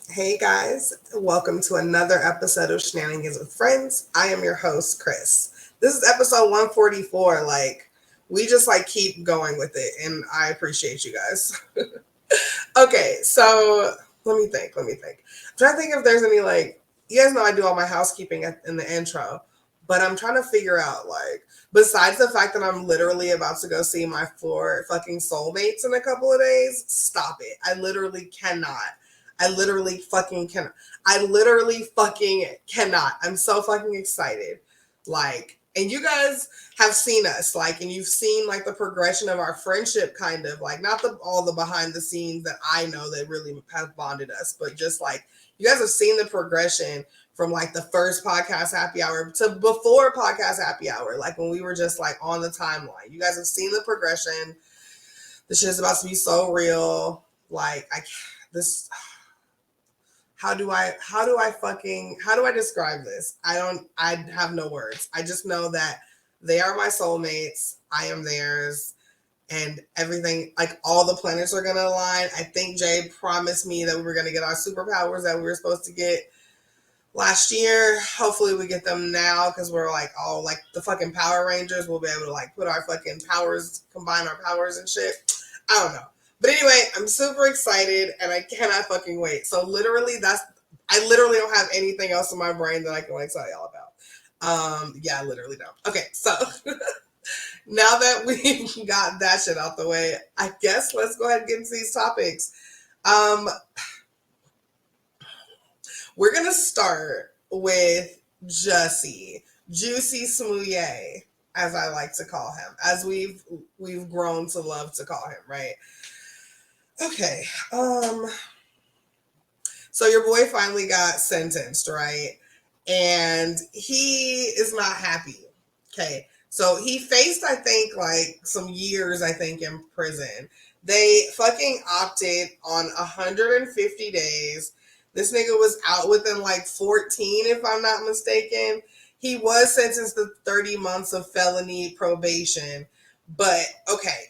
Hey guys, welcome to another episode of Shenanigans with Friends. I am your host, Chris. This is episode 144. We just keep going with it, and I appreciate you guys. Okay, so let me think. I'm trying to think if there's any you guys know I do all my housekeeping in the intro, but I'm trying to figure out besides the fact that I'm literally about to go see my four fucking soulmates in a couple of days, stop it. I literally cannot. I literally fucking cannot. I literally fucking cannot. I'm so fucking excited. And you guys have seen us, and you've seen the progression of our friendship, kind of not all the behind the scenes that I know that really have bonded us, but just you guys have seen the progression from the first podcast happy hour to before podcast happy hour, when we were just on the timeline. You guys have seen the progression. This shit is about to be so real. This how do I describe this? I have no words. I just know that they are my soulmates. I am theirs, and everything, all the planets are gonna align. I think Jay promised me that we were gonna get our superpowers that we were supposed to get last year. Hopefully we get them now, because we're all the fucking Power Rangers. We'll be able to put our fucking powers, combine our powers and shit. I don't know. But anyway, I'm super excited and I cannot fucking wait. So I literally don't have anything else in my brain that I can tell y'all about. Yeah, I literally don't. Okay, so now that we got that shit out the way, I guess let's go ahead and get into these topics. Um, we're gonna start with Juicy Smouye, as I like to call him, as we've grown to love to call him, right? Okay. So your boy finally got sentenced, right? And he is not happy. Okay. So he faced, I think, some years, I think, in prison. They fucking opted on 150 days. This nigga was out within 14, if I'm not mistaken. He was sentenced to 30 months of felony probation. But okay.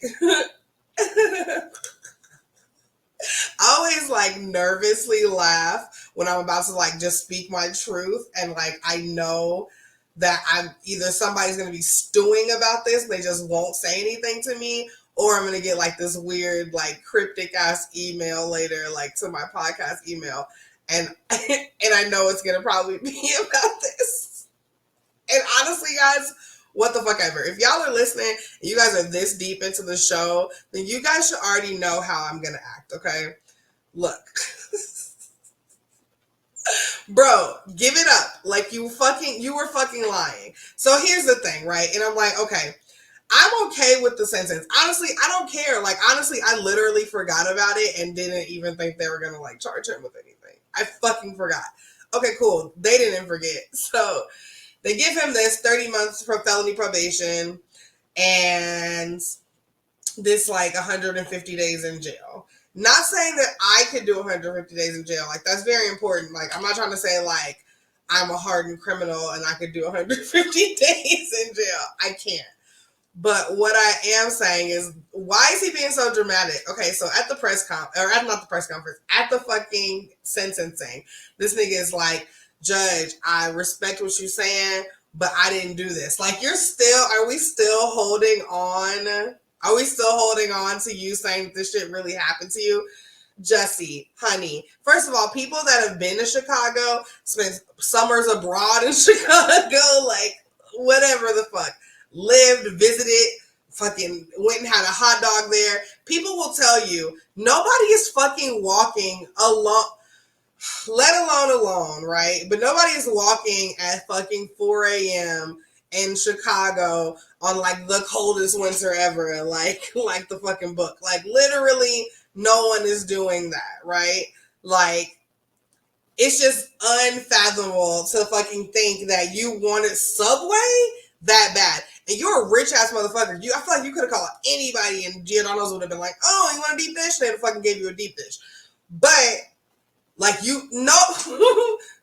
I always nervously laugh when I'm about to just speak my truth, and I know that I'm either somebody's gonna be stewing about this, they just won't say anything to me, or I'm gonna get this weird cryptic ass email later to my podcast email, and and I know it's gonna probably be about this. And honestly, guys, what the fuck ever. If y'all are listening and you guys are this deep into the show, then you guys should already know how I'm gonna act, okay? Look. Bro, give it up. You were fucking lying. So here's the thing, right? And I'm okay, I'm okay with the sentence. Honestly, I don't care. Honestly, I literally forgot about it and didn't even think they were gonna charge him with anything. I fucking forgot. Okay, cool. They didn't forget. So they give him this 30 months for felony probation and this 150 days in jail. Not saying that I could do 150 days in jail. That's very important. I'm not trying to say I'm a hardened criminal and I could do 150 days in jail. I can't. But what I am saying is, why is he being so dramatic? Okay, so at the not the press conference, at the fucking sentencing, this nigga is Judge, I respect what you're saying, but I didn't do this. Are we still holding on? Are we still holding on to you saying this shit really happened to you? Jesse, honey, first of all, people that have been to Chicago, spent summers abroad in Chicago, whatever the fuck, lived, visited, fucking went and had a hot dog there. People will tell you nobody is fucking walking alone, let alone, right? But nobody is walking at fucking 4 a.m. in Chicago on the coldest winter ever, like the fucking book. Literally, no one is doing that, right? It's just unfathomable to fucking think that you wanted Subway that bad. And you're a rich ass motherfucker. I feel like you could have called anybody and Giordano's would have been oh, you want a deep dish? They'd have fucking gave you a deep dish. But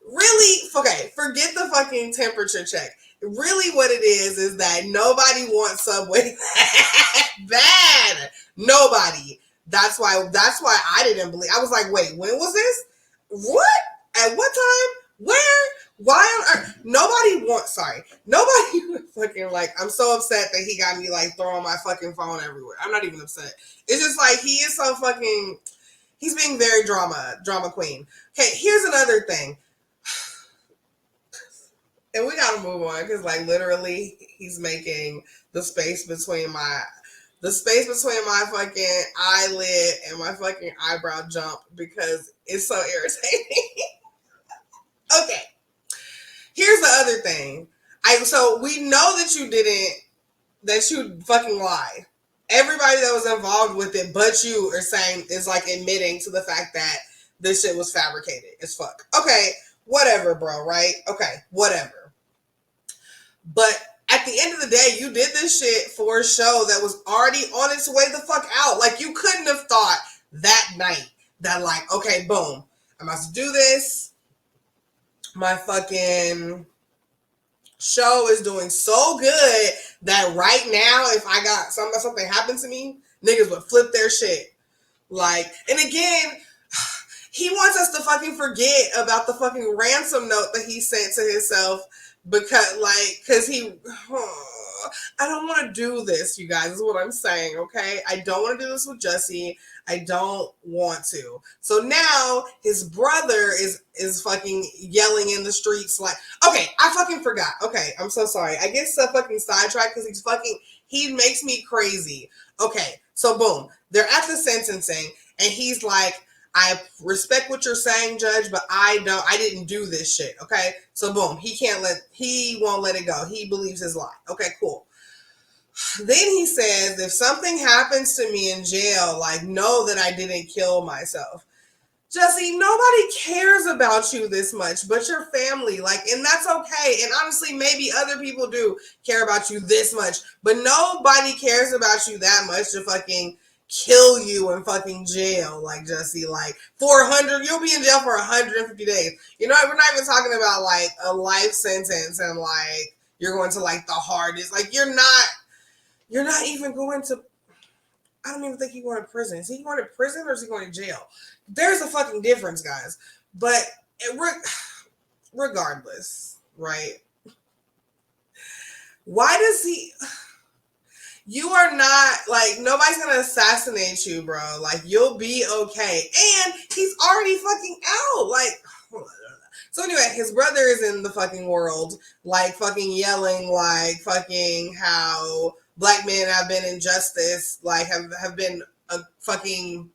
really, okay, forget the fucking temperature check. Really what it is that nobody wants Subway that bad. Nobody. That's why I didn't believe. I was wait, when was this? What? At what time? Where? Why on earth? Nobody fucking like, I'm so upset that he got me like throwing my fucking phone everywhere. I'm not even upset. It's just like, he is so fucking, he's being very drama queen. Okay, here's another thing. And we gotta move on because like literally he's making the space between my fucking eyelid and my fucking eyebrow jump because it's so irritating. Okay. Here's the other thing. So we know that you fucking lied. Everybody that was involved with it, but you are saying is like admitting to the fact that this shit was fabricated as fuck. Okay, whatever, bro, right? Okay, whatever. But at the end of the day, you did this shit for a show that was already on its way the fuck out. Like, you couldn't have thought that night that, like, okay, boom, I'm about to do this. My fucking show is doing so good that right now, if I got something happen to me, niggas would flip their shit. Like, and again, he wants us to fucking forget about the fucking ransom note that he sent to himself because I don't want to do this, you guys, is what I'm saying, okay? I don't want to do this with Jussie. I don't want to. So now his brother is fucking yelling in the streets like, okay, I fucking forgot. Okay, I'm so sorry. I get so fucking sidetracked because he makes me crazy. Okay, so boom, they're at the sentencing and he's like, I respect what you're saying, Judge, but I didn't do this shit. Okay. So boom, he won't let it go. He believes his lie. Okay, cool. Then he says, if something happens to me in jail, like, know that I didn't kill myself. Jussie, nobody cares about you this much, but your family, like, and that's okay. And honestly, maybe other people do care about you this much, but nobody cares about you that much to fucking kill you in fucking jail, like, Jussie, like, you'll be in jail for 150 days. You know, we're not even talking about like a life sentence and like you're going to like the hardest, like you're not even going to, I don't even think he's going to prison. Is he going to prison or is he going to jail? There's a fucking difference, guys. But regardless, right? Why does he... You are not, like, nobody's going to assassinate you, bro. Like, you'll be okay. And he's already fucking out. Like, so anyway, his brother is in the fucking world, like, fucking yelling, like, fucking how Black men have been injustice, like, have been a fucking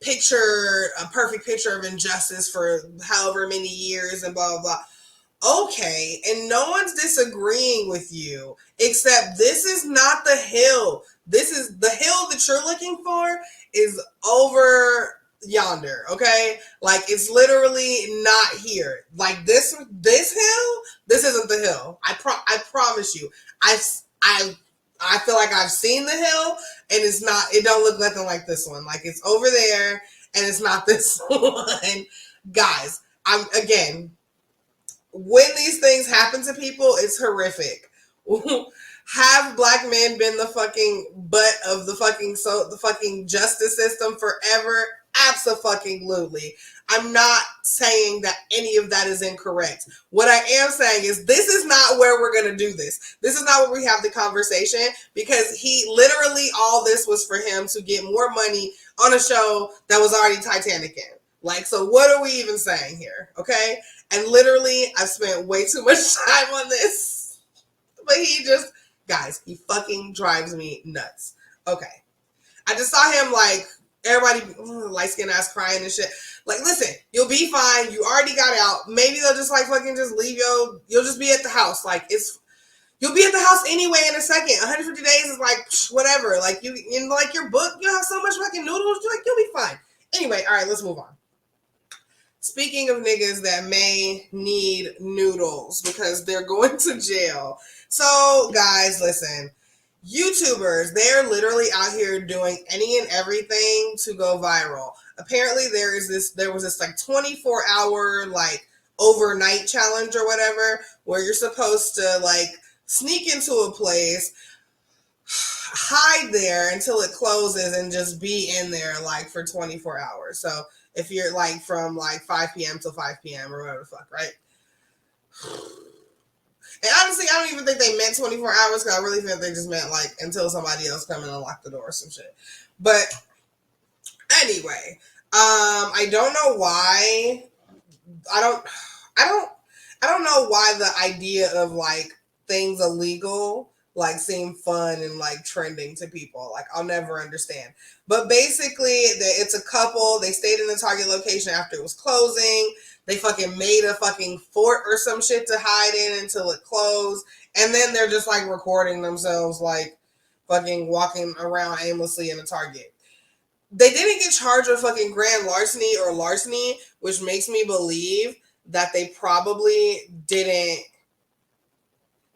a perfect picture of injustice for however many years and blah, blah, blah. Okay, and no one's disagreeing with you, except this is not the hill. This is the hill that you're looking for is over yonder, okay? Like, it's literally not here. Like, this hill, this isn't the hill. I promise you. I feel like I've seen the hill, and it don't look nothing like this one. Like, it's over there, and it's not this one. Guys, when these things happen to people, it's horrific. Have Black men been the fucking butt of the fucking justice system forever? Absolutely. I'm not saying that any of that is incorrect. What I am saying is this is not where we're going to do this. This is not where we have the conversation, because he literally, all this was for him to get more money on a show that was already Titanic in. Like, so what are we even saying here? Okay. And literally, I've spent way too much time on this. But guys, he fucking drives me nuts. Okay. I just saw him, like, everybody, light-skinned ass crying and shit. Like, listen, you'll be fine. You already got out. Maybe they'll just, like, fucking just leave you'll just be at the house. Like, you'll be at the house anyway in a second. 150 days is, like, whatever. Like, in, like, your book, you have so much fucking noodles. You'll be fine. Anyway, all right, let's move on. Speaking of niggas that may need noodles because they're going to jail. So, guys, listen. YouTubers, they're literally out here doing any and everything to go viral. Apparently, there was this like 24-hour like overnight challenge or whatever, where you're supposed to like sneak into a place, hide there until it closes, and just be in there like for 24 hours. So If you're like from like 5 p.m. till 5 p.m. or whatever the fuck, right? And honestly, I don't even think they meant 24 hours because I really think they just meant like until somebody else come in and lock the door or some shit. But anyway, I don't know why. I don't I don't know why the idea of like things illegal like seem fun and like trending to people. Like I'll never understand. But basically, it's a couple. They stayed in the Target location after it was closing. They fucking made a fucking fort or some shit to hide in until it closed. And then they're just like recording themselves like fucking walking around aimlessly in a Target. They didn't get charged with fucking grand larceny or larceny, which makes me believe that they probably didn't,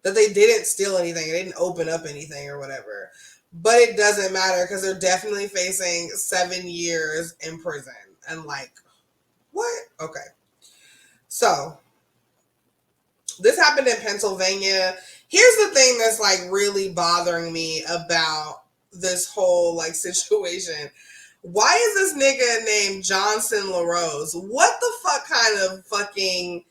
that they didn't steal anything. They didn't open up anything or whatever. But it doesn't matter because they're definitely facing 7 years in prison. And like, what? Okay. So, this happened in Pennsylvania. Here's the thing that's like really bothering me about this whole like situation. Why is this nigga named Johnson LaRose? What the fuck kind of fucking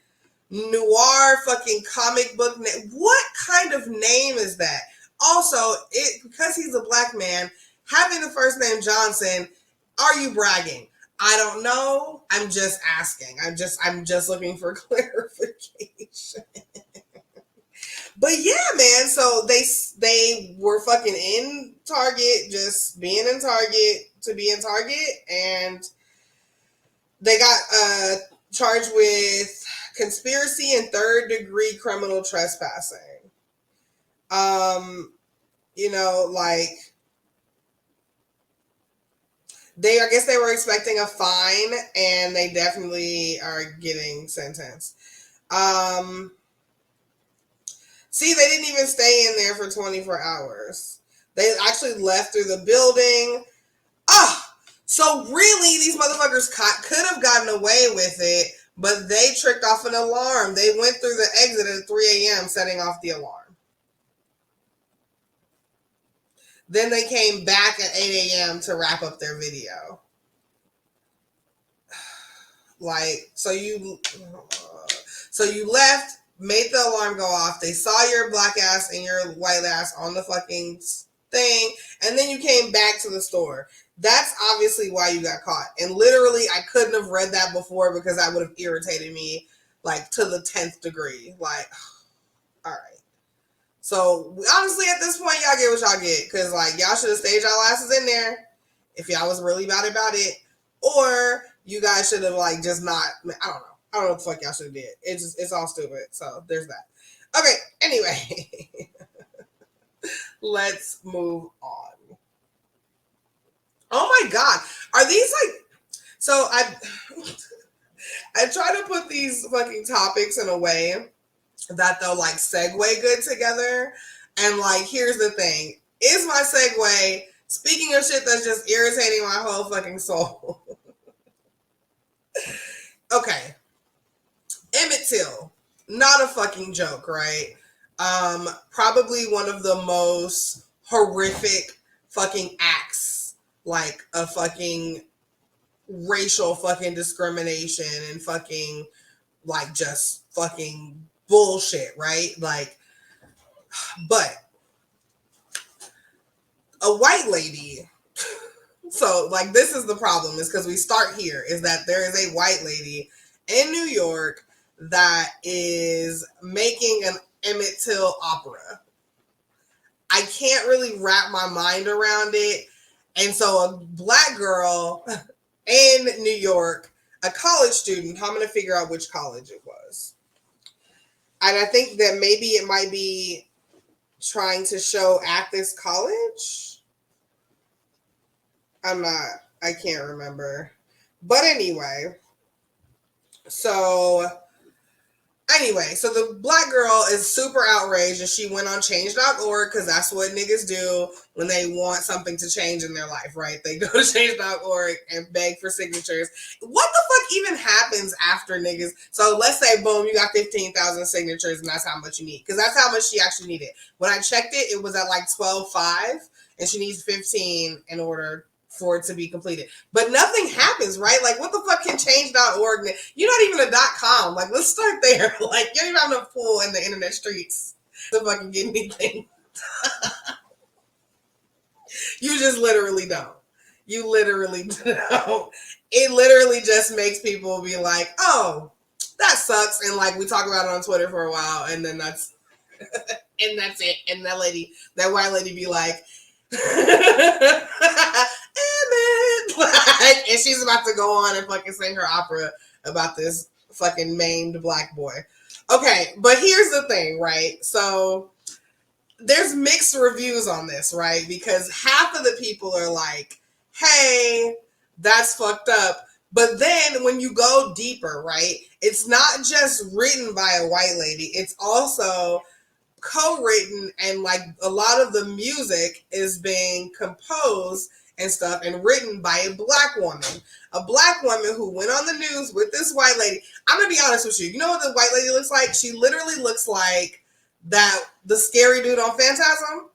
noir fucking comic book name? What kind of name is that? Also, because he's a black man, having the first name Johnson, are you bragging? I don't know. I'm just asking. I'm just looking for clarification. But yeah, man, so they were fucking in Target, just being in Target to be in Target, and they got charged with conspiracy and third-degree criminal trespassing. You know, like I guess they were expecting a fine, and they definitely are getting sentenced. See, they didn't even stay in there for 24 hours. They actually left through the building. So really, these motherfuckers could have gotten away with it, but they tricked off an alarm. They went through the exit at 3 a.m., setting off the alarm. Then they came back at 8 a.m. to wrap up their video. Like, so you left, made the alarm go off. They saw your black ass and your white ass on the fucking thing, and then you came back to the store. That's obviously why you got caught. And literally, I couldn't have read that before because that would have irritated me like to the 10th degree. Like, all right. So honestly, at this point, y'all get what y'all get, because like y'all should have stayed y'all asses in there if y'all was really bad about it, or you guys should have like just not. I don't know what the fuck y'all should have did. It's all stupid. So there's that. Okay. Anyway, let's move on. Oh my God, are these like? So I try to put these fucking topics in a way that they'll like segue good together. And like, here's the thing. Is my segue, speaking of shit that's just irritating my whole fucking soul. Okay. Emmett Till. Not a fucking joke, right? Probably one of the most horrific fucking acts, like a fucking racial fucking discrimination and fucking like just fucking bullshit, right? Like, but a white lady. So like, this is the problem, is because we start here, is that there is a white lady in New York that is making an Emmitt Till opera. I can't really wrap my mind around it. And so a black girl in New York, a college student, I'm going to figure out which college it was. And I think that maybe it might be trying to show at this college. I can't remember. But anyway, so the black girl is super outraged, and she went on change.org, because that's what niggas do when they want something to change in their life, right? They go to change.org and beg for signatures. What the fuck even happens after niggas? So let's say, boom, you got 15,000 signatures, and that's how much you need, because that's how much she actually needed. When I checked it, it was at like 12.5, and she needs 15 in order for it to be completed. But nothing happens, right? Like, what the fuck can change.org? You're not even a .com. Like, let's start there. Like, you don't even have enough pull in the internet streets to fucking get anything. You just literally don't. You literally don't. It literally just makes people be like, oh, that sucks. And like, we talk about it on Twitter for a while, and then that's it. And that white lady be like, Emmitt, like, and she's about to go on and fucking sing her opera about this fucking maimed black boy. Okay, but here's the thing, right? So there's mixed reviews on this, right? Because half of the people are like, hey, that's fucked up. But then when you go deeper, right, it's not just written by a white lady, it's also co-written, and like a lot of the music is being composed and stuff and written by a black woman who went on the news with this white lady. I'm gonna be honest with you. You know what the white lady looks like? She literally looks like the scary dude on Phantasm,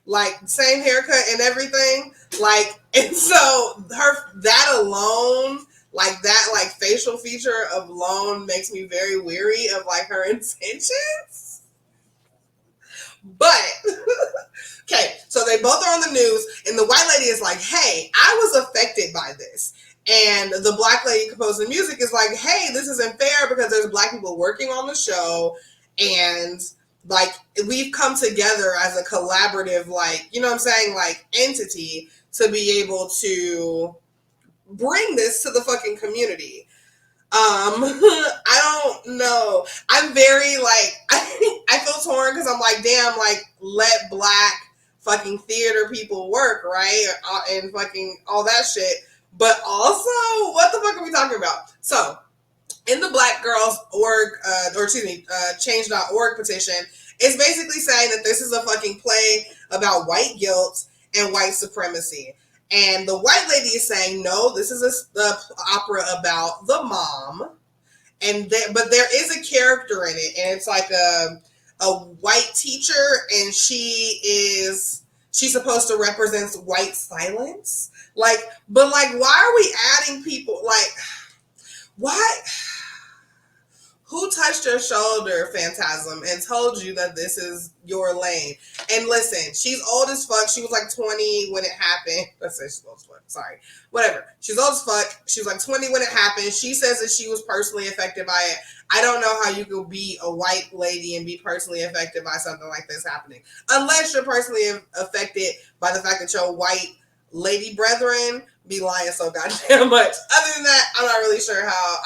like same haircut and everything. Like, and so that alone, like that, like facial feature of alone makes me very weary of like her intentions. But okay, so they both are on the news, and the white lady is like, hey, I was affected by this. And the black lady composing music is like, hey, this isn't fair because there's black people working on the show, and like we've come together as a collaborative, like, you know what I'm saying, like entity to be able to bring this to the fucking community. I don't know. I'm very like, I feel torn because I'm like, damn, like let black fucking theater people work, right? And fucking all that shit. But also, what the fuck are we talking about? So, in the Black Girls Change.org petition, it's basically saying that this is a fucking play about white guilt and white supremacy. And the white lady is saying, no, this is the opera about the mom. But there is a character in it, and it's like a white teacher, and she's supposed to represent white silence. Like, but like, why are we adding people? Like, why? Who touched your shoulder, Phantasm, and told you that this is your lane? And listen, she's old as fuck. She was like 20 when it happened. Let's say she's old as fuck. Sorry. Whatever. She's old as fuck. She was like 20 when it happened. She says that she was personally affected by it. I don't know how you could be a white lady and be personally affected by something like this happening. Unless you're personally affected by the fact that your white lady brethren be lying so goddamn much. Other than that, I'm not really sure how.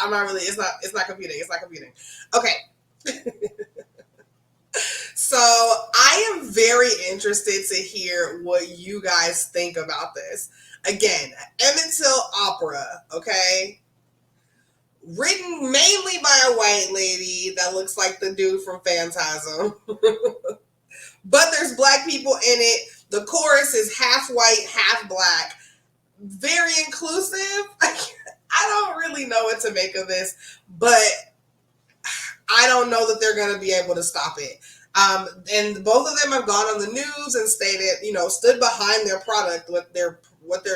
It's not computing. It's not computing. Okay. So I am very interested to hear what you guys think about this. Again, Emmitt Till opera, okay? Written mainly by a white lady that looks like the dude from Phantasm. But there's black people in it. The chorus is half white, half black. Very inclusive. I don't really know what to make of this, but I don't know that they're going to be able to stop it. And both of them have gone on the news and stated, stood behind their product, what they're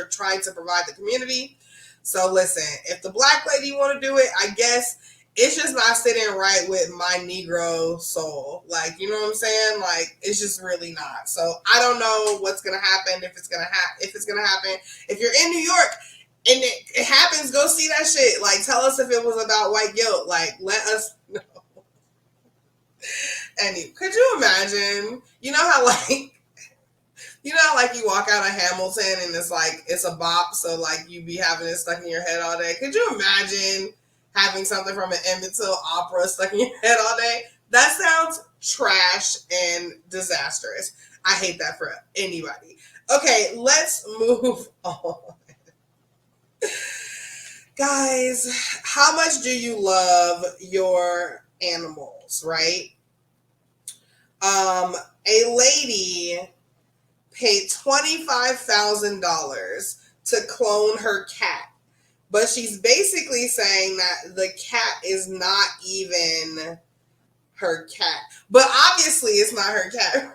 trying to provide the community. So listen, if the black lady want to do it, I guess it's just not sitting right with my Negro soul. Like, you know what I'm saying? Like, it's just really not. So I don't know what's going to happen, if it's going to happen. If you're in New York and it happens, go see that shit. Like, tell us if it was about white guilt. Like, let us know. And could you imagine, you know how like you walk out of Hamilton and it's like, it's a bop. So like you be having it stuck in your head all day. Could you imagine having something from an Emmitt Till opera stuck in your head all day? That sounds trash and disastrous. I hate that for anybody. Okay, let's move on. Guys, how much do you love your animals, right? A lady paid $25,000 to clone her cat. But she's basically saying that the cat is not even her cat. But obviously it's not her cat.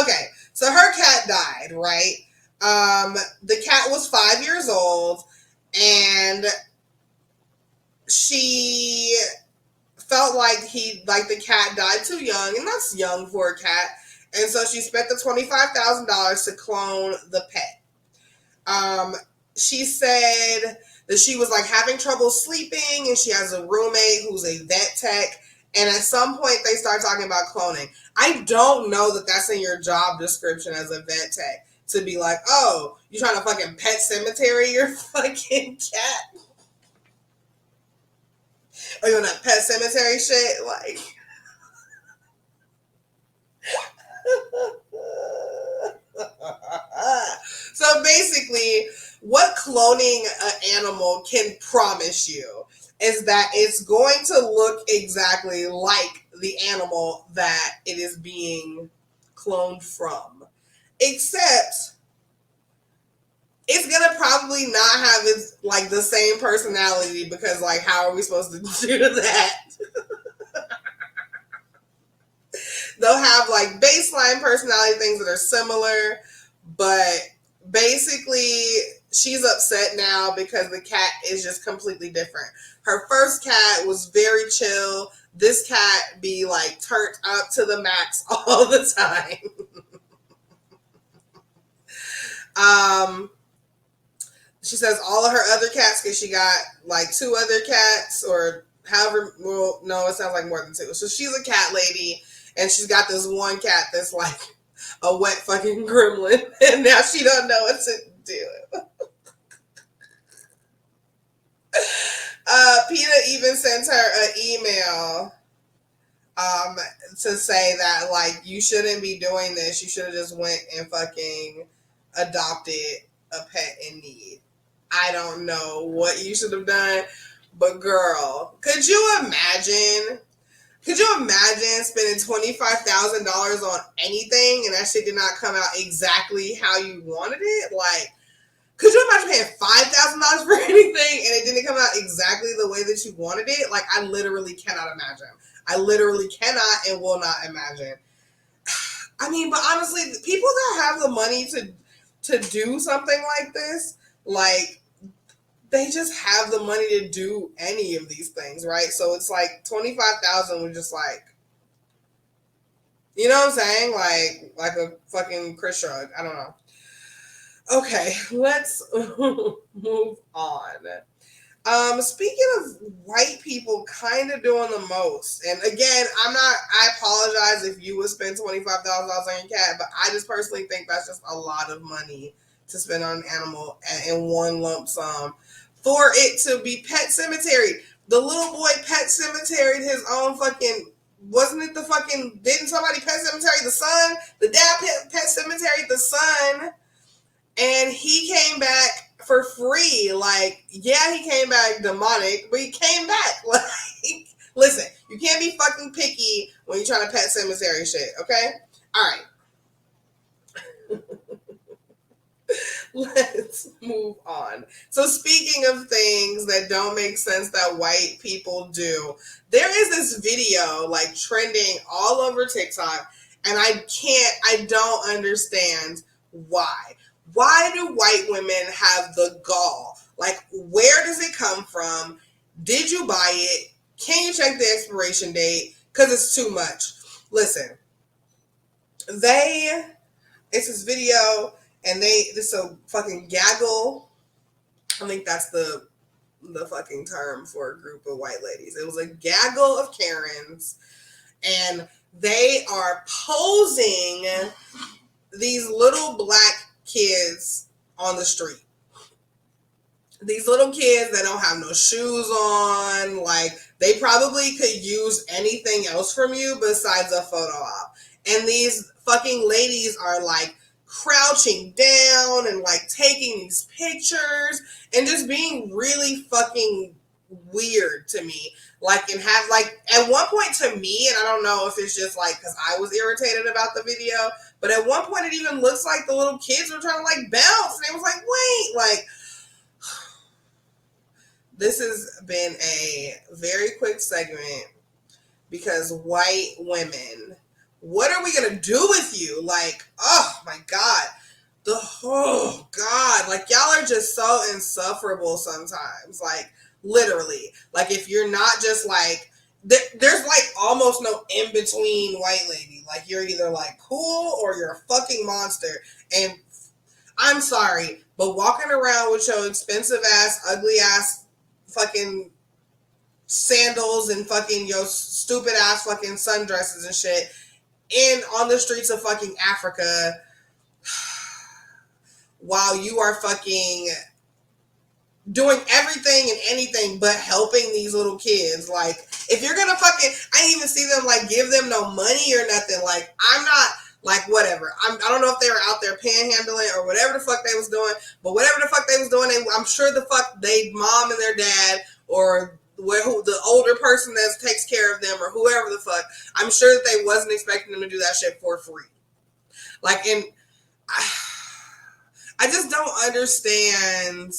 Okay, So her cat died, right? The cat was 5 years old, and she felt like the cat died too young, and that's young for a cat. And so she spent the $25,000 to clone the pet. She said that she was like having trouble sleeping, and she has a roommate who's a vet tech. And at some point, they start talking about cloning. I don't know that that's in your job description as a vet tech to be like, oh, you trying to fucking pet cemetery your fucking cat? Or you on that pet cemetery shit? Like. So basically, what cloning an animal can promise you is that it's going to look exactly like the animal that it is being cloned from. Except it's gonna probably not have its like the same personality, because like how are we supposed to do that? They'll have like baseline personality things that are similar, but basically she's upset now because the cat is just completely different. Her first cat was very chill. This cat be like turned up to the max all the time. She says all of her other cats, because she got like 2 other cats, or however, well, no, it sounds like more than 2. So she's a cat lady, and she's got this one cat that's like a wet fucking gremlin, and now she don't know what to do. PETA even sent her an email to say that like you shouldn't be doing this. You should have just went and fucking adopted a pet in need. I don't know what you should have done, but girl, could you imagine? Could you imagine spending $25,000 on anything and that shit did not come out exactly how you wanted it? Like, could you imagine paying $5,000 for anything and it didn't come out exactly the way that you wanted it? Like, I literally cannot imagine. I literally cannot and will not imagine. I mean, but honestly, people that have the money to do something like this, like, they just have the money to do any of these things, right? So it's like 25,000 was just like, you know what I'm saying? Like a fucking Chris shrug. I don't know. Okay, let's move on. Speaking of white people kind of doing the most, and again, I apologize if you would spend $25,000 on your cat, but I just personally think that's just a lot of money to spend on an animal in one lump sum for it to be pet cemetery. The little boy pet cemeteried his own fucking, wasn't it the fucking, didn't somebody pet cemetery the son? The dad pet cemetery the son, and he came back for free. Like, yeah, he came back demonic, but he came back. Like, listen, you can't be fucking picky when you're trying to pet cemetery shit, okay? All right. Let's move on. So speaking of things that don't make sense that white people do, there is this video like trending all over TikTok, and I don't understand why. Why do white women have the gall? Like, where does it come from? Did you buy it? Can you check the expiration date? Because it's too much. Listen, it's this video, and this a fucking gaggle. I think that's the fucking term for a group of white ladies. It was a gaggle of Karens, and they are posing these little black kids on the street. These little kids that don't have no shoes on, like, they probably could use anything else from you besides a photo op. And these fucking ladies are like crouching down and like taking these pictures and just being really fucking weird to me. Like, and have like, at one point to me, and I don't know if it's just like because I was irritated about the video, but at one point it even looks like the little kids were trying to like bounce, and it was like, wait, like, this has been a very quick segment because white women what are we gonna do with you? Like, oh my God. Oh God, like y'all are just so insufferable sometimes. Like literally, like if you're not just like there's like almost no in between white lady. Like you're either like cool or you're a fucking monster. And I'm sorry, but walking around with your expensive ass, ugly ass fucking sandals and fucking your stupid ass fucking sundresses and shit in on the streets of fucking Africa while you are fucking doing everything and anything but helping these little kids. Like, if you're gonna fucking, I didn't even see them like give them no money or nothing. Like, I'm not like whatever. I don't know if they were out there panhandling or whatever the fuck they was doing, but whatever the fuck they was doing, I'm sure the fuck they mom and their dad or who the older person that takes care of them or whoever the fuck, I'm sure that they wasn't expecting them to do that shit for free. Like, and I just don't understand.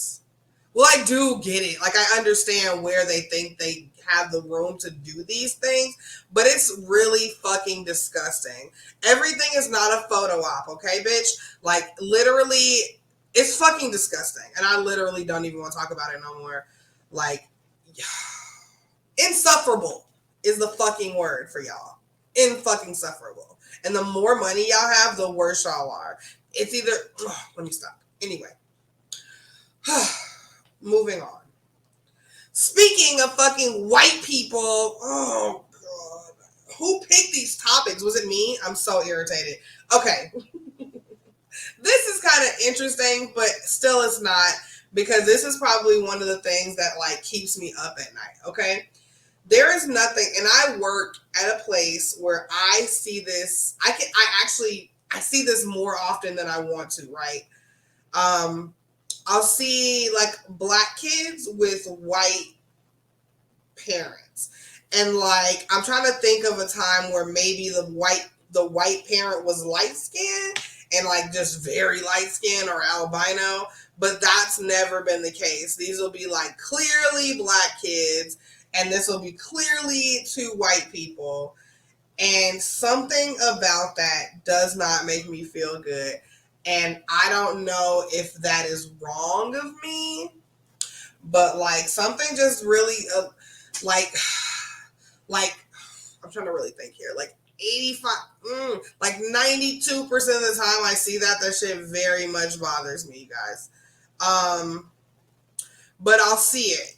Well, I do get it. Like, I understand where they think they have the room to do these things, but it's really fucking disgusting. Everything is not a photo op, okay, bitch? Like, literally, it's fucking disgusting. And I literally don't even want to talk about it no more. Like, insufferable is the fucking word for y'all. Fucking sufferable. And the more money y'all have, the worse y'all are. It's either, let me stop. Anyway. Moving on. Speaking of fucking white people, oh God. Who picked these topics? Was it me? I'm so irritated. Okay. This is kind of interesting, but still it's not, because this is probably one of the things that like keeps me up at night, okay? There is nothing, and I work at a place where I see this, I see this more often than I want to, right? I'll see like black kids with white parents. And like, I'm trying to think of a time where maybe the white parent was light skinned and like just very light skinned or albino, but that's never been the case. These will be like clearly black kids, and this will be clearly two white people. And something about that does not make me feel good. And I don't know if that is wrong of me, but like something just really like I'm trying to really think here. Like 85, like 92% of the time I see that shit very much bothers me, you guys. But I'll see it,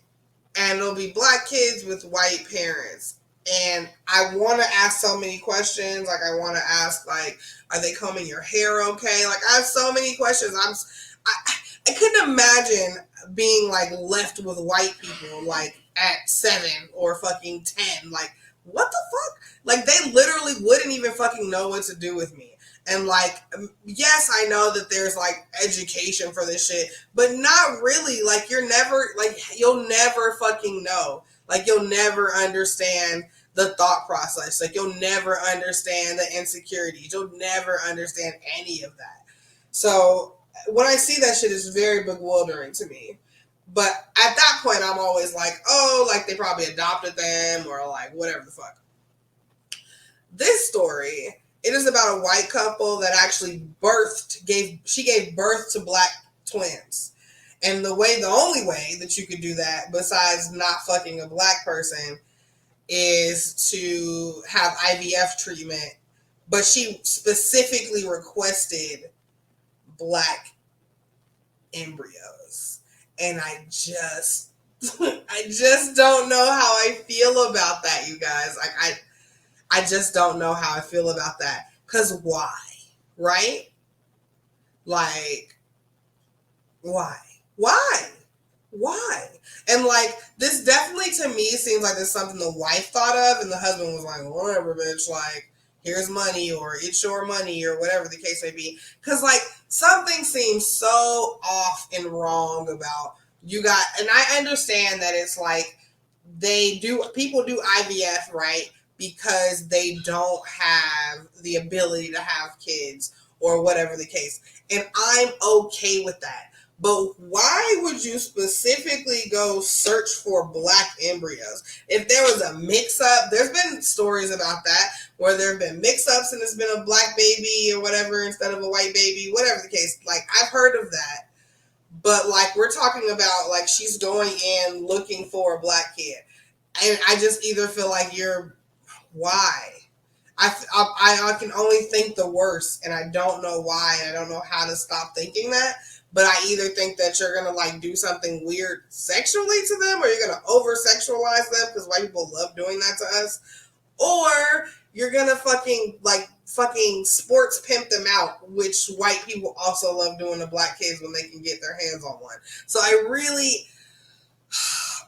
and it'll be black kids with white parents. And I want to ask so many questions. Like, I want to ask, like, are they combing your hair okay? Like, I have so many questions. I couldn't imagine being, like, left with white people, like, at 7 or fucking 10. Like, what the fuck? Like, they literally wouldn't even fucking know what to do with me. And, like, yes, I know that there's, like, education for this shit, but not really. Like, you'll never fucking know. Like, you'll never understand the thought process. Like, you'll never understand the insecurities. You'll never understand any of that. So, when I see that shit, it's very bewildering to me. But at that point, I'm always like, oh, like, they probably adopted them or, like, whatever the fuck. This story, it is about a white couple that actually gave birth to black twins. And the only way that you could do that, besides not fucking a black person, is to have IVF treatment. But she specifically requested black embryos. And I just don't know how I feel about that, you guys. Like, I just don't know how I feel about that. Because why? Right? Like, why? Why? And like, this definitely to me seems like it's something the wife thought of, and the husband was like, whatever, bitch, like, here's money, or it's your money, or whatever the case may be. Because like, something seems so off and wrong about and I understand that it's like, people do IVF, right? Because they don't have the ability to have kids or whatever the case. And I'm okay with that. But why would you specifically go search for black embryos? If there was a mix-up, there's been stories about that, where there have been mix-ups and it's been a black baby or whatever instead of a white baby, whatever the case. Like, I've heard of that. But, like, we're talking about, like, she's going in looking for a black kid. And I just either feel like why? I can only think the worst, and I don't know why, and I don't know how to stop thinking that. But I either think that you're gonna like do something weird sexually to them, or you're gonna over sexualize them because white people love doing that to us, or you're gonna fucking sports pimp them out, which white people also love doing to black kids when they can get their hands on one. So I really,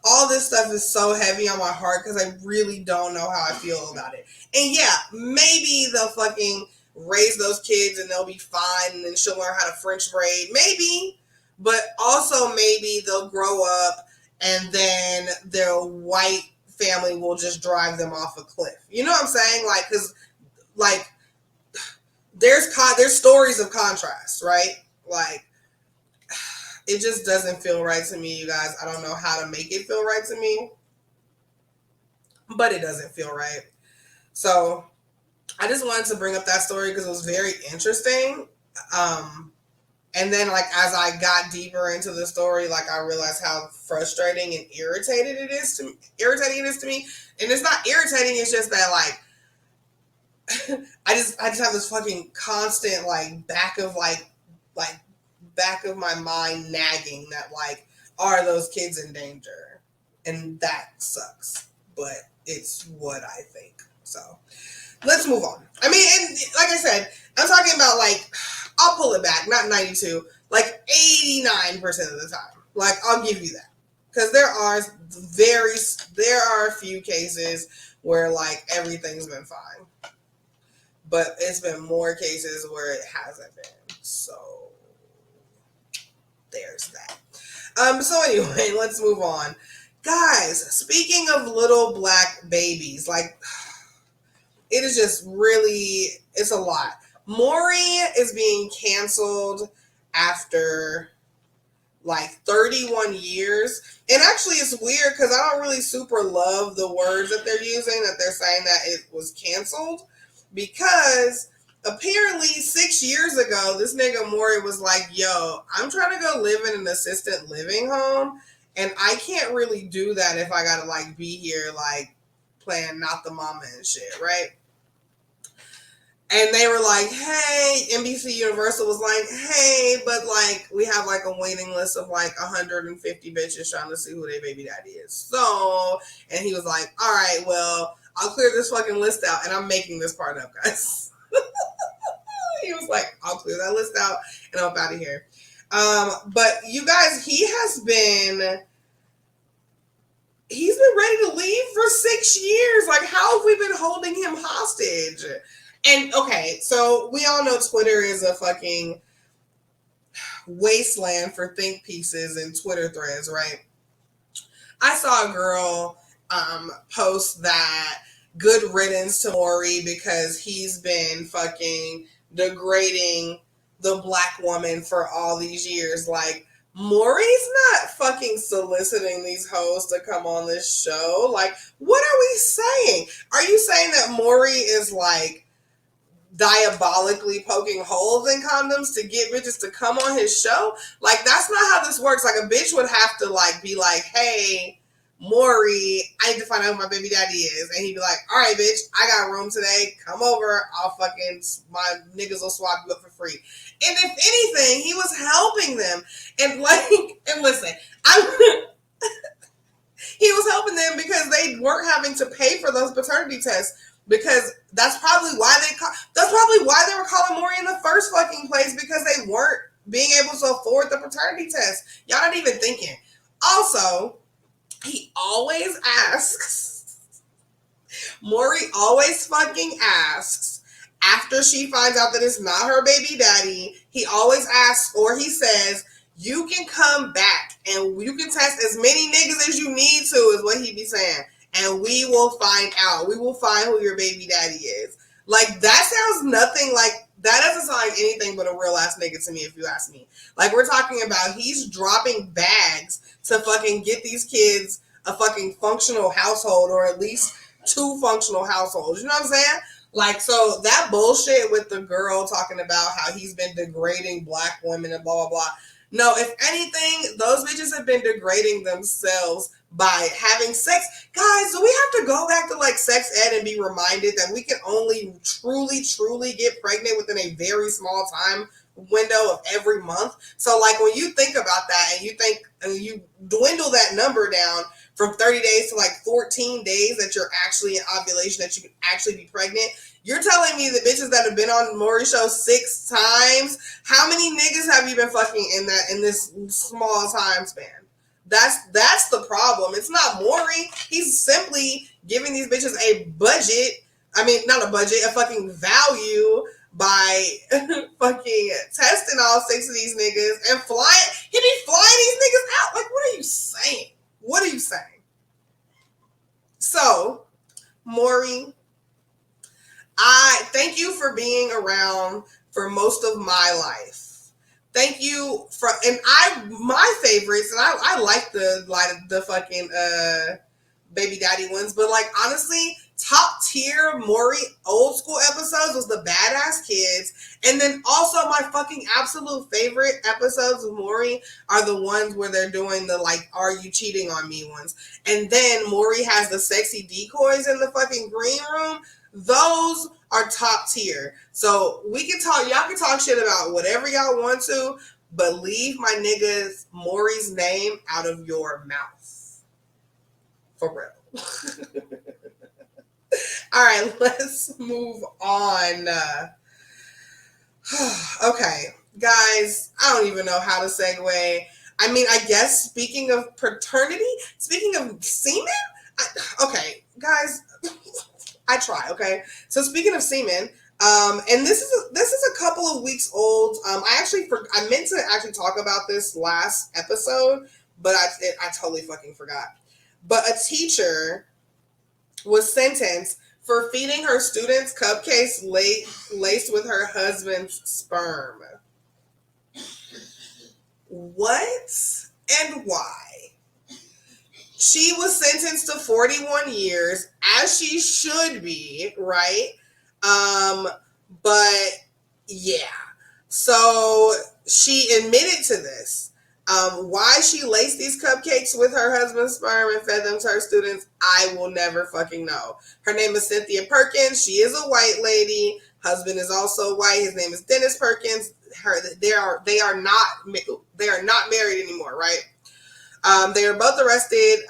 all this stuff is so heavy on my heart because I really don't know how I feel about it. And yeah, maybe they'll fucking raise those kids and they'll be fine and then she'll learn how to French braid. Maybe. But also maybe they'll grow up and then their white family will just drive them off a cliff. You know what I'm saying? Like, because, like, there's stories of contrast, right? Like, it just doesn't feel right to me, you guys. I don't know how to make it feel right to me, but it doesn't feel right. So I just wanted to bring up that story because it was very interesting. And then, like, as I got deeper into the story, like, I realized how frustrating and irritating it is to me. And it's not irritating, it's just that, like, I just have this fucking constant, like, back of my mind nagging that, like, are those kids in danger? And that sucks. But it's what I think. So let's move on. I mean, and like I said, I'm talking about, like, I'll pull it back, not 92, like 89% of the time. Like, I'll give you that. Because there are a few cases where, like, everything's been fine. But it's been more cases where it hasn't been. So there's that. So anyway, let's move on. Guys, speaking of little black babies, like, it is just really, it's a lot. Maury is being canceled after like 31 years. And actually it's weird because I don't really super love the words that they're using, that they're saying that it was canceled. Because apparently 6 years ago, this nigga Maury was like, yo, I'm trying to go live in an assisted living home. And I can't really do that if I gotta like be here like playing Not the Mama and shit, right? And they were like, hey, NBC Universal was like, hey, but like we have like a waiting list of like 150 bitches trying to see who their baby daddy is. So, and he was like, all right, well, I'll clear this fucking list out, and I'm making this part up, guys. He was like, I'll clear that list out, and I'm out of here. But you guys, he's been ready to leave for 6 years. Like, how have we been holding him hostage? And okay, so we all know Twitter is a fucking wasteland for think pieces and Twitter threads, right? I saw a girl post that good riddance to Maury because he's been fucking degrading the black woman for all these years. Like, Maury's not fucking soliciting these hoes to come on this show. Like, what are we saying? Are you saying that Maury is like diabolically poking holes in condoms to get bitches to come on his show? Like, that's not how this works. Like, a bitch would have to like be like, hey, Maury, I need to find out who my baby daddy is. And he'd be like, all right, bitch, I got room today. Come over. My niggas will swap you up for free. And if anything, he was helping them. And like, and listen, he was helping them because they weren't having to pay for those paternity tests. Because that's probably why they were calling Maury in the first fucking place, because they weren't being able to afford the paternity test. Y'all not even thinking. Also, Maury always fucking asks, after she finds out that it's not her baby daddy, he always asks, or he says, you can come back and you can test as many niggas as you need to, is what he be saying. And we will find out. We will find who your baby daddy is. Like, that sounds nothing like That doesn't sound like anything but a real ass nigga to me, if you ask me. Like, we're talking about he's dropping bags to fucking get these kids a fucking functional household, or at least 2 functional households. You know what I'm saying? Like, so that bullshit with the girl talking about how he's been degrading black women and blah, blah, blah. No, if anything, those bitches have been degrading themselves by having sex. Guys, do we have to go back to like sex ed and be reminded that we can only truly get pregnant within a very small time window of every month? So like, when you think about that and you think, and you dwindle that number down from 30 days to like 14 days that you're actually in ovulation, that you can actually be pregnant, you're telling me the bitches that have been on Maury show 6 times, how many niggas have you been fucking in this small time span? That's the problem. It's not Maury. He's simply giving these bitches a budget. I mean, not a budget, a fucking value by fucking testing all 6 of these niggas and flying. He be flying these niggas out. Like, what are you saying? What are you saying? So, Maury, I thank you for being around for most of my life. Thank you for, and my favorites, and I like the fucking baby daddy ones, but like, honestly, top tier Maury old school episodes was the Badass Kids, and then also my fucking absolute favorite episodes of Maury are the ones where they're doing the like, are you cheating on me ones, and then Maury has the sexy decoys in the fucking green room. Those are top tier. So we can talk, y'all can talk shit about whatever y'all want to, but leave my niggas Maury's name out of your mouth. For real. All right, let's move on. Okay, guys, I don't even know how to segue. I mean, I guess speaking of paternity, speaking of semen, okay, guys, I try, okay? So speaking of semen, and this is a couple of weeks old. I meant to actually talk about this last episode, but I totally fucking forgot. But a teacher was sentenced for feeding her students cupcakes laced with her husband's sperm. What and why? She was sentenced to 41 years, as she should be, right? But yeah. So she admitted to this. Why she laced these cupcakes with her husband's sperm and fed them to her students, I will never fucking know. Her name is Cynthia Perkins. She is a white lady. Husband is also white. His name is Dennis Perkins. They are not married anymore, right? They were both arrested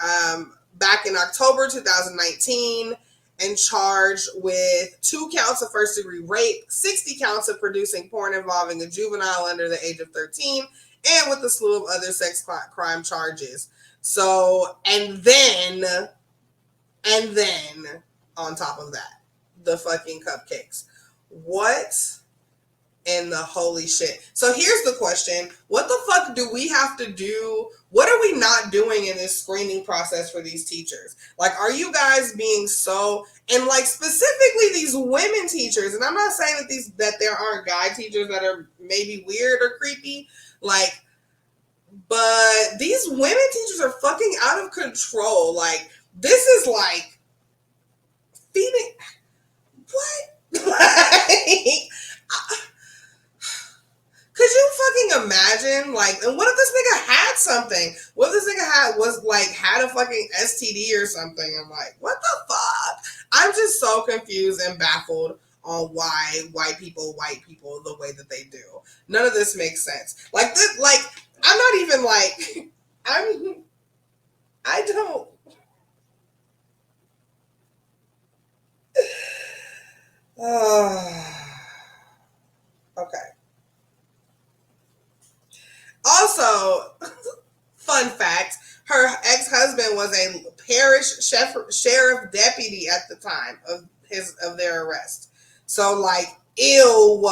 back in October 2019 and charged with 2 counts of first-degree rape, 60 counts of producing porn involving a juvenile under the age of 13, and with a slew of other sex crime charges. So, and then, on top of that, the fucking cupcakes. What in the holy shit? So here's the question. What the fuck do we have to do? What are we not doing in this screening process for these teachers? Like, are you guys being so, and like specifically these women teachers, and I'm not saying that there aren't guy teachers that are maybe weird or creepy, like, but these women teachers are fucking out of control. Like, this is like feeding, what? Like, could you fucking imagine, like, and what if this nigga had something? What if this nigga had a fucking STD or something? I'm like, what the fuck? I'm just so confused and baffled on why white people the way that they do. None of this makes sense. Like, this, like, I'm not even like, I don't. Okay. Also, fun fact, her ex-husband was a parish sheriff deputy at the time of their arrest. So, like, ew.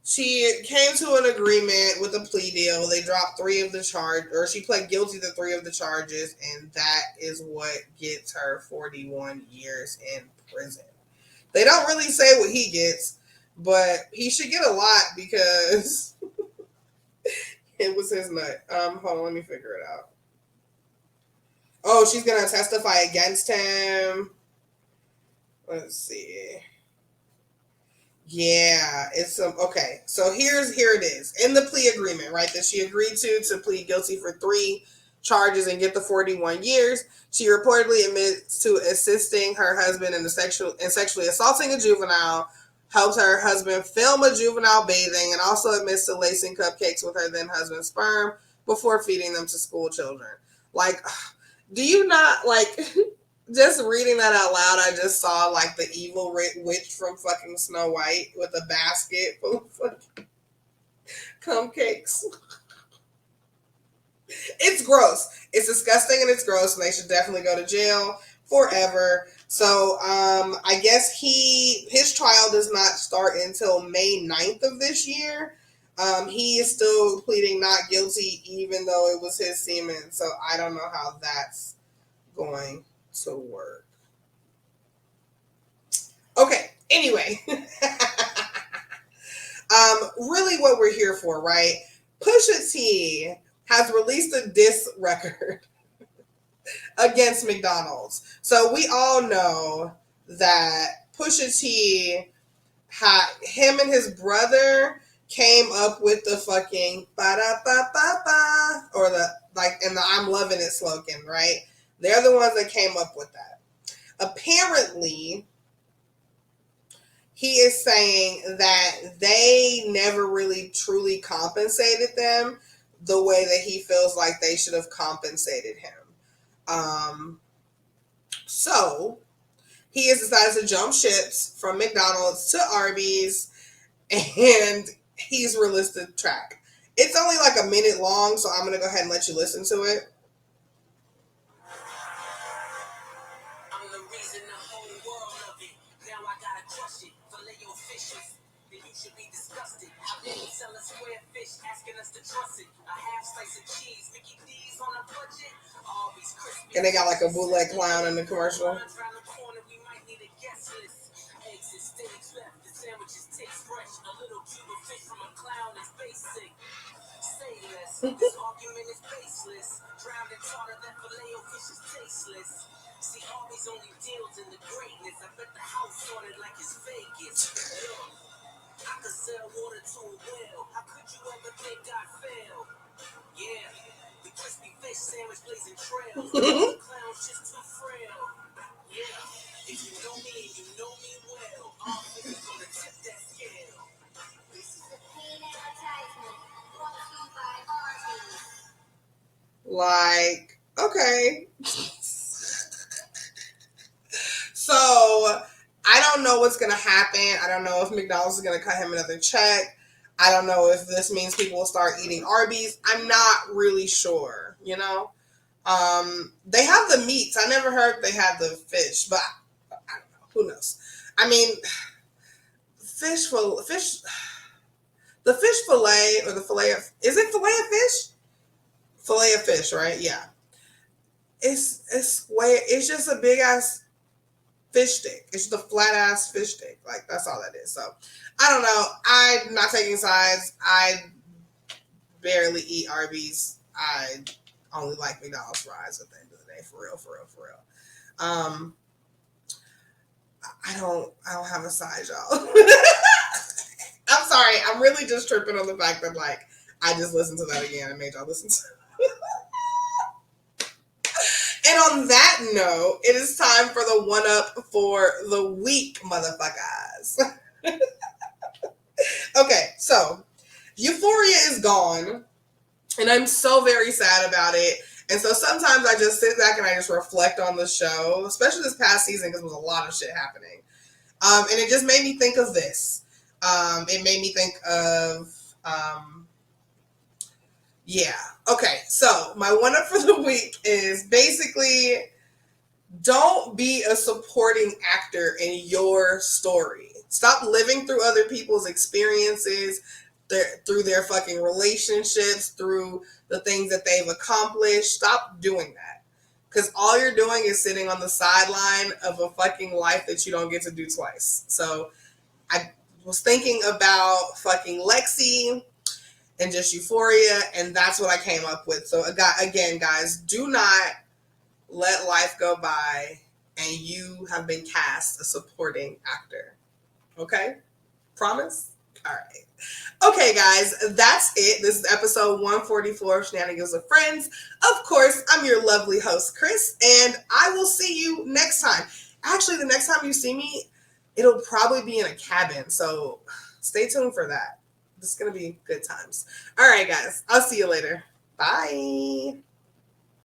She came to an agreement with a plea deal. They dropped 3 of the she pled guilty to 3 of the charges, and that is what gets her 41 years in prison. They don't really say what he gets, but he should get a lot because it was his nut. Hold on, let me figure it out. Oh, she's gonna testify against him. Let's see. Yeah, it's some okay. So here it is in the plea agreement, right? That she agreed to plead guilty for 3 charges and get the 41 years. She reportedly admits to assisting her husband in sexually assaulting a juvenile, helps her husband film a juvenile bathing, and also admits to lacing cupcakes with her then husband's sperm before feeding them to school children. Like, do you not like? Just reading that out loud, I just saw like the evil witch from fucking Snow White with a basket full of fucking cupcakes. It's gross. It's disgusting and it's gross, and they should definitely go to jail forever. So I guess his trial does not start until May 9th of this year. He is still pleading not guilty, even though it was his semen. So I don't know how that's going to work. Okay, anyway. Really what we're here for, right? Pusha T has released a diss record against McDonald's. So we all know that Pusha T him and his brother came up with the fucking ba-da-ba-ba-ba, or the, like, and the I'm loving it slogan, right? They're the ones that came up with that. Apparently, he is saying that they never really truly compensated them the way that he feels like they should have compensated him. So he has decided to jump ships from McDonald's to Arby's, and he's released the track. It's only like a minute long, so I'm going to go ahead and let you listen to it. And they got like a bootleg clown in the commercial. This argument is baseless. Drowned in tartar, that filet of fish is tasteless. See, Arby's only deals in the greatness. I bet the house ordered like it's Vegas. I could sell water to a whale. How could you ever think I'd fail? Yeah, the crispy fish sandwich blazing trails. The clown's just too frail. Yeah, if you know me and you know me well, all fish is gonna tip that scale. This is a paid advertisement brought to you by Arby's. Like, okay. So, I don't know what's going to happen. I don't know if McDonald's is going to cut him another check. I don't know if this means people will start eating Arby's. I'm not really sure, you know? They have the meats. I never heard they had the fish, but I don't know. Who knows? I mean, the fish fillet, or the fillet of, is it fillet of fish? Fillet of fish, right? Yeah. It's just a big ass fish stick. It's just a flat ass fish stick. Like, that's all that is. So, I don't know. I'm not taking sides. I barely eat Arby's. I only like McDonald's fries at the end of the day. For real. I don't have a side, y'all. I'm sorry. I'm really just tripping on the fact that, like, I just listened to that again and made y'all listen to it. And on that note, it is time for the one-up for the week, motherfuckers. Okay, so Euphoria is gone, and I'm so very sad about it. And so sometimes I just sit back and I just reflect on the show, especially this past season, because there was a lot of shit happening. And it just made me think of this. It made me think of... yeah. Okay. So my one up for the week is basically don't be a supporting actor in your story. Stop living through other people's experiences, through their fucking relationships, through the things that they've accomplished. Stop doing that. Because all you're doing is sitting on the sideline of a fucking life that you don't get to do twice. So I was thinking about fucking Lexi and just Euphoria, and that's what I came up with. So again, guys, do not let life go by and you have been cast a supporting actor. Okay? Promise? All right. Okay, guys, that's it. This is episode 144 of Shenanigans with Friends. Of course, I'm your lovely host, Chris, and I will see you next time. Actually, the next time you see me, it'll probably be in a cabin, so stay tuned for that. It's going to be good times. All right, guys, I'll see you later. Bye.